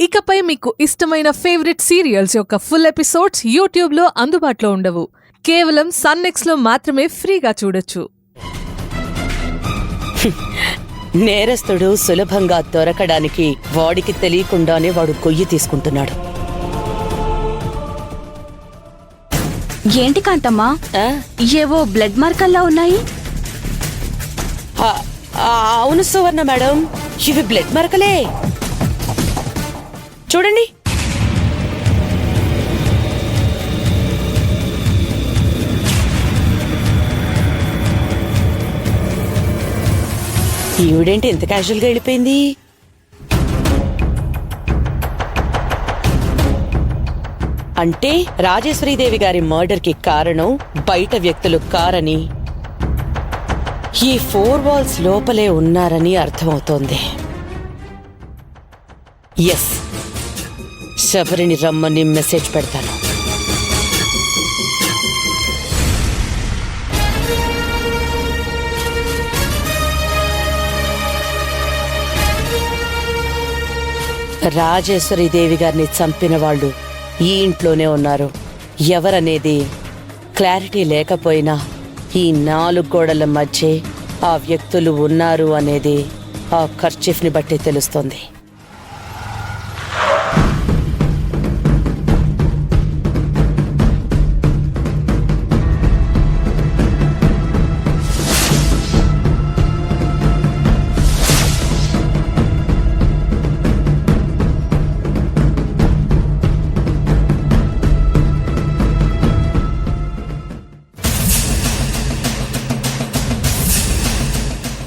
ఇకపై మీకు ఇష్టమైన ఫేవరెట్ సీరియల్స్ యొక్క ఫుల్ ఎపిసోడ్స్ యూట్యూబ్లో అందుబాటులో ఉండవు. కేవలం సన్నెక్స్లో మాత్రమే ఫ్రీగా చూడొచ్చు. నేరస్తుడు సులభంగా దొరకడానికి వాడికి తెలియకుండానే వాడు గొయ్యి తీసుకుంటున్నాడు. ఏంటి కాంతమ్మా, ఏవో బ్లడ్ మార్కల్లా ఉన్నాయి? అవును సువర్ణ మేడం, ఇవి బ్లడ్ మార్కలే. చూడండి. ఈవిడేంటి ఎంత క్యాజువల్గా వెళ్ళిపోయింది? అంటే రాజేశ్వరీదేవి గారి మర్డర్కి కారణం బయట వ్యక్తులు కారని, ఈ 4 వాల్స్ లోపలే ఉన్నారని అర్థమవుతోంది. ఎస్, శబరిని రమ్మని మెసేజ్ పెడతాను. రాజేశ్వరీదేవి గారిని చంపిన వాళ్ళు ఈ ఇంట్లోనే ఉన్నారు. ఎవరనేది క్లారిటీ లేకపోయినా ఈ 4 గోడల మధ్య ఆ వ్యక్తులు ఉన్నారు అనేది ఆ కర్చీఫ్ని బట్టి తెలుస్తోంది.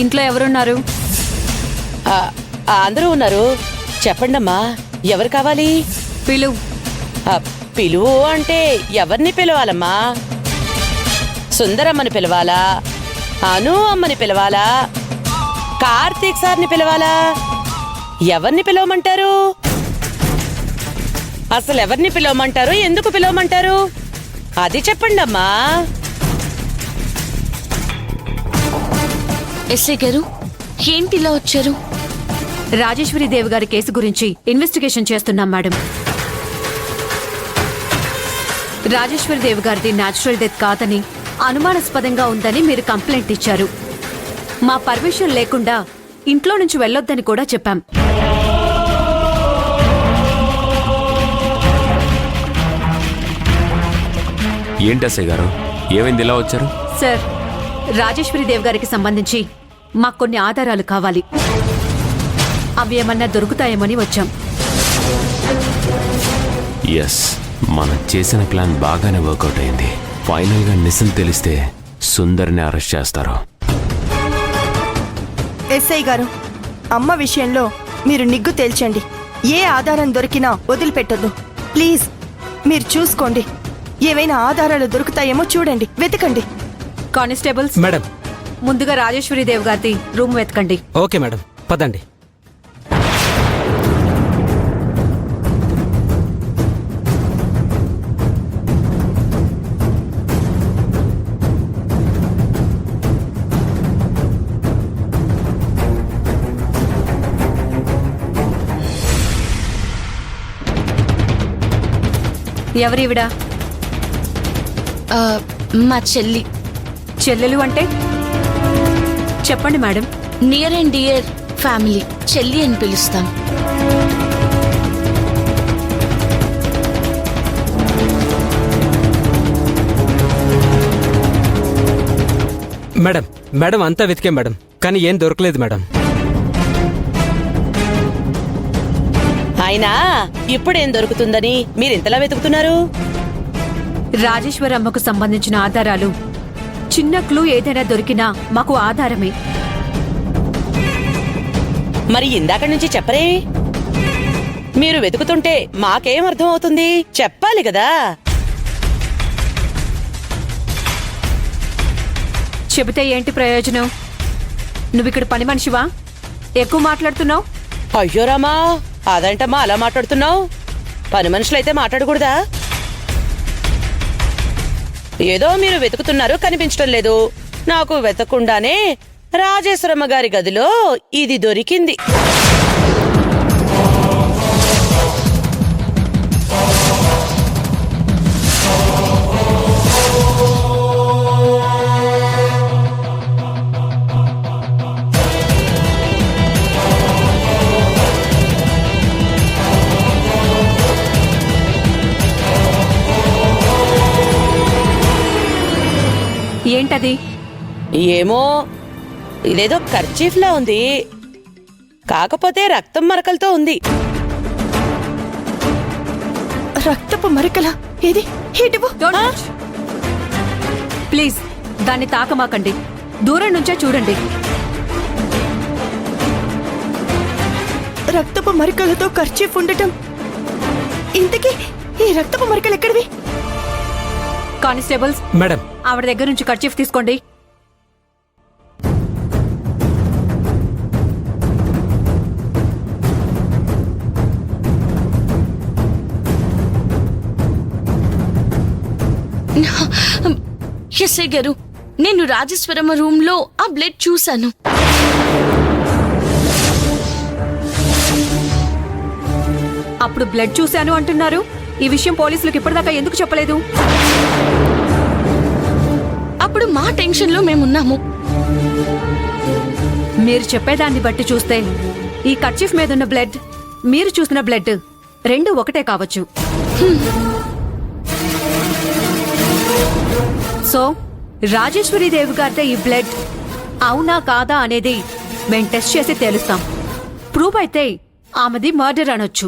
ఇంట్లో ఎవరున్నారు? అందరూ ఉన్నారు. చెప్పండమ్మా, ఎవరు కావాలి? పిలువు. పిలువు అంటే ఎవరిని పిలవాలమ్మా? సుందరమ్మని పిలవాలా? అను అమ్మని పిలవాలా? కార్తీక్ సార్ని పిలవాలా? ఎవరిని పిలవమంటారు? అసలు ఎవరిని పిలవమంటారు? ఎందుకు పిలవమంటారు? అది చెప్పండమ్మా. ఎస్ఐ గారు, ఏంటి ఇలా వచ్చారు? రాజేశ్వరీదేవి గారి కేసు గురించి ఇన్వెస్టిగేషన్ చేస్తున్నాం మేడం. రాజేశ్వరీదేవి గారిది న్యాచురల్ డెత్ కాదని, అనుమానాస్పదంగా ఉందని మీరు కంప్లైంట్ ఇచ్చారు. మా పర్మిషన్ లేకుండా ఇంట్లో నుంచి వెళ్ళొద్దని కూడా చెప్పాం. ఏంటి ఎస్ఐ గారు, ఏమైంది ఇలా వచ్చారు? సార్, రాజేశ్వరీదేవి గారికి సంబంధించి మాకు కొన్ని ఆధారాలు కావాలి. అవి ఏమన్నా దొరుకుతాయేమని వచ్చాం. ఎస్, మనం చేసిన ప్లాన్ బాగానే వర్కౌట్ అయింది. ఫైనల్గా నిజం తెలిస్తే సుందర్ని అరెస్ట్ చేస్తారు. ఎస్ఐ గారు, అమ్మ విషయంలో మీరు నిగ్గు తేల్చండి. ఏ ఆధారం దొరికినా వదిలిపెట్టొద్దు. ప్లీజ్ మీరు చూసుకోండి. ఏవైనా ఆధారాలు దొరుకుతాయేమో చూడండి, వెతకండి. కానిస్టేబుల్స్ మేడం, ముందుగా రాజేశ్వరీదేవి గారి రూమ్ వెతకండి. ఓకే మేడం, పదండి. ఎవరివిడా? మా చెల్లి. చెల్లెలు అంటే చెప్పండి madam. Near and dear family, చెల్లి అని పిలుస్తాం. మేడం, మేడం అంతా వెతికాం మేడం, కానీ ఏం దొరకలేదు మేడం. అయినా ఇప్పుడేం దొరుకుతుందని మీరు ఇంతలా వెతుకుతున్నారు? రాజేశ్వరమ్మకు సంబంధించిన ఆధారాలు, చిన్న క్లూ ఏదైనా దొరికినా మాకు ఆధారమే. మరి ఇందాక నుంచి చెప్పరే? మీరు వెతుకుతుంటే మాకేం అర్థం అవుతుంది? చెప్పాలి కదా. చెబితే ఏంటి ప్రయోజనం? నువ్విక్కడ పని మనిషివా? ఎక్కువ మాట్లాడుతున్నావు. అయ్యో రామా, అదంటమ్మా అలా మాట్లాడుతున్నావు? పని మనుషులైతే మాట్లాడకూడదా? ఏదో మీరు వెతుకుతున్నారు, కనిపించడం లేదు. నాకు వెతకుండానే రాజేశ్వరమ్మ గారి గదిలో ఇది దొరికింది. ఏంటది? ఏమో ఇదేదో కర్చీఫ్లా ఉంది, కాకపోతే రక్తం మరకలతో ఉంది. రక్తపు మరకల ఏది ఇటువు. Don't touch. ప్లీజ్ దాన్ని తాకమాకండి, దూరం నుంచే చూడండి. రక్తపు మరకలతో కర్చీఫ్ ఉండటం, ఇంతకీ ఈ రక్తపు మరకలు ఎక్కడివి? కానిస్టేబుల్స్, మేడం ఆవిడ దగ్గర నుంచి కర్చీఫ్ తీసుకోండి. ఎస్ఐ గారు, నేను రాజేశ్వరమ్మ రూమ్ లో ఆ బ్లడ్ చూశాను. అప్పుడు బ్లడ్ చూశాను అంటున్నారు. ఈ విషయం పోలీసులకు ఇప్పటిదాకా ఎందుకు చెప్పలేదు? అప్పుడు మా టెన్షన్ లో మేమున్నాము. మీరు చెప్పేదాన్ని బట్టి చూస్తే ఈ కర్చీఫ్ మీదున్న బ్లడ్, మీరు చూసిన బ్లడ్ రెండు ఒకటే కావచ్చు. సో రాజేశ్వరీదేవి గారిదే ఈ బ్లడ్ అవునా కాదా అనేది మేం టెస్ట్ చేసి తేలుస్తాం. ప్రూవ్ అయితే ఆమెది మర్డర్ అనొచ్చు.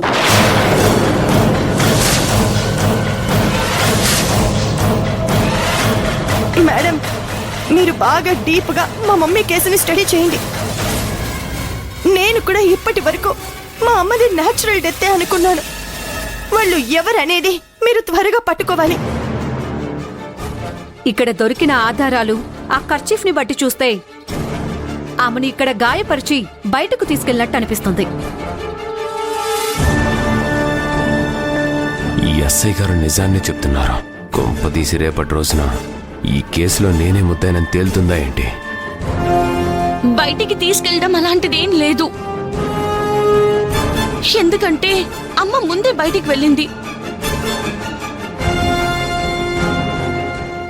మేడం, మీరు బాగా డీప్ గా మా మమ్మీ కేసుని స్టడీ చేయండి. నేను కూడా ఇప్పటి వరకు మా అమ్మది న్యాచురల్ డెత్తే అనుకున్నాను. వాళ్ళు ఎవరనేది మీరు త్వరగా పట్టుకోవాలి. ఇక్కడ దొరికిన ఆధారాలు ఆ కర్చీఫ్ ని బట్టి చూస్తే ఆమెను ఇక్కడ గాయపరిచి బయటకు తీసుకెళ్ళినట్టు అనిపిస్తుంది. ఈ ఎస్ఐ గారు నిజాన్ని చెప్తున్నారు. కొంపదీసి రేపటి రోజున ఈ కేసులో నేనే ముద్దాయినని తేలుతుందా ఏంటి? బయటికి తీసుకెళ్ళడం అలాంటిదేం లేదు. ఎందుకంటే అమ్మ ముందే బయటికి వెళ్ళింది.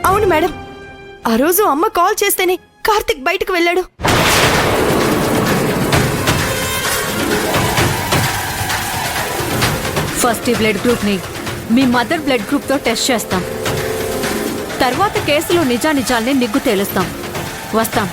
అవును మేడం, ఆ రోజు అమ్మ కాల్ చేస్తేనే కార్తిక్ బయటకు వెళ్ళాడు. ఫస్ట్ ఈ బ్లడ్ గ్రూప్ ని మీ మదర్ బ్లడ్ గ్రూప్ తో టెస్ట్ చేస్తాం. తర్వాత కేసులో నిజానిజాల్ని నిగ్గు తేలుస్తాం. వస్తాం.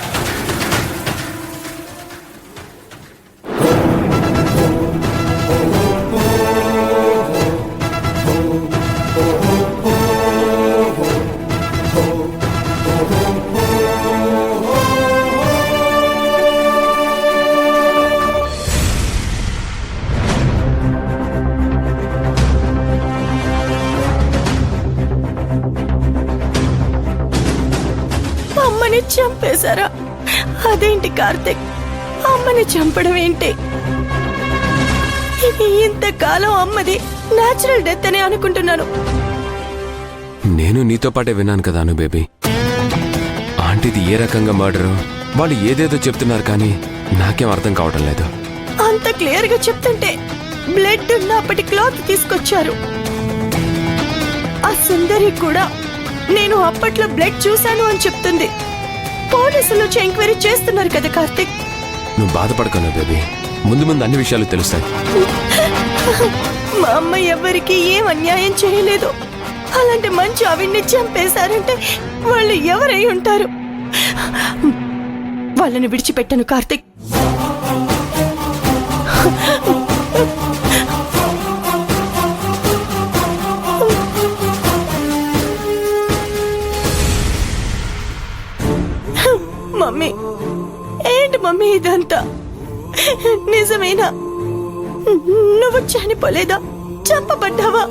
అమ్మని చంపేశారా? అదేంటి కార్తిక్, అమ్మని చంపడం ఏంటి? ఇంతకాలం అమ్మది నేచురల్ డెత్ అని అనుకుంటున్నాను. నేను నీతో పాటే విన్నాను కదా అను బేబీ. ఆంటీది ఏ రకంగా మర్డరు, వాళ్ళు ఏదేదో చెప్తున్నారు కానీ నాకేం అర్థం కావటం లేదు. అంత క్లియర్ గా చెప్తుంటే బ్లడ్ ఉన్న అప్పటి క్లాత్ తీసుకొచ్చారు. ఆ సుందరి కూడా నేను అప్పట్లో బ్లడ్ చూశాను అని చెప్తుంది. పోలీసులు వచ్చి ఎంక్వైరీ చేస్తున్నారు కదా కార్తిక్. నువ్వు బాధపడకను బేబీ, ముందు ముందు అన్ని విషయాలు తెలుస్తాయి. మా అమ్మ ఎవరికి ఏం అన్యాయం చేయలేదు. అలాంటి మంచి ఆవిడ్ని చంపేశారంటే వాళ్ళు ఎవరై ఉంటారు? వాళ్ళని విడిచిపెట్టను కార్తిక్. మమ్మీ, ఏంటి మమ్మీ ఇదంతా? నిజమేనా? నువ్వు చనిపోలేదా? చంపబడ్డావా?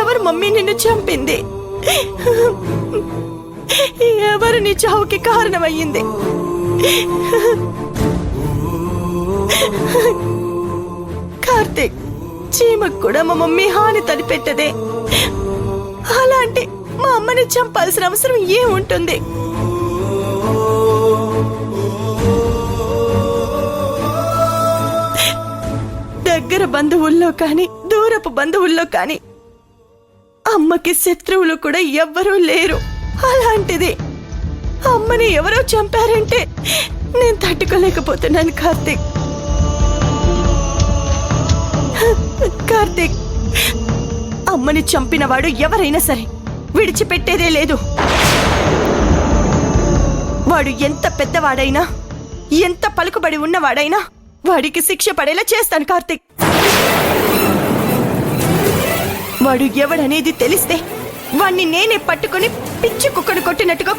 ఎవరు మమ్మీ నిన్ను చంపింది? ఎవరు నీ చావుకి కారణమయ్యింది? కార్తిక్, చీమకు కూడా మా మమ్మీ హాని తలిపెట్టదే. అలాంటి మా అమ్మని చంపాల్సిన అవసరం ఏముంటుంది? దగ్గర బంధువుల్లో కాని దూరపు బంధువుల్లో కాని అమ్మకి శత్రువులు కూడా ఎవ్వరూ లేరు. అలాంటిది అమ్మని ఎవరో చంపారంటే నేను తట్టుకోలేకపోతున్నాను కార్తిక్. కార్తిక్, అమ్మని చంపినవాడు ఎవరైనా సరే విడిచిపెట్టేదే లేదు. వాడు ఎంత పెద్దవాడైనా ఎంత పలుకుబడి ఉన్నవాడైనా వాడికి శిక్ష పడేలా చేస్తాను కార్తీక్. వాడు ఎవడనేది తెలిస్తే వాణ్ణి నేనే పట్టుకుని పిచ్చి కుక్కను కొట్టినట్టుగా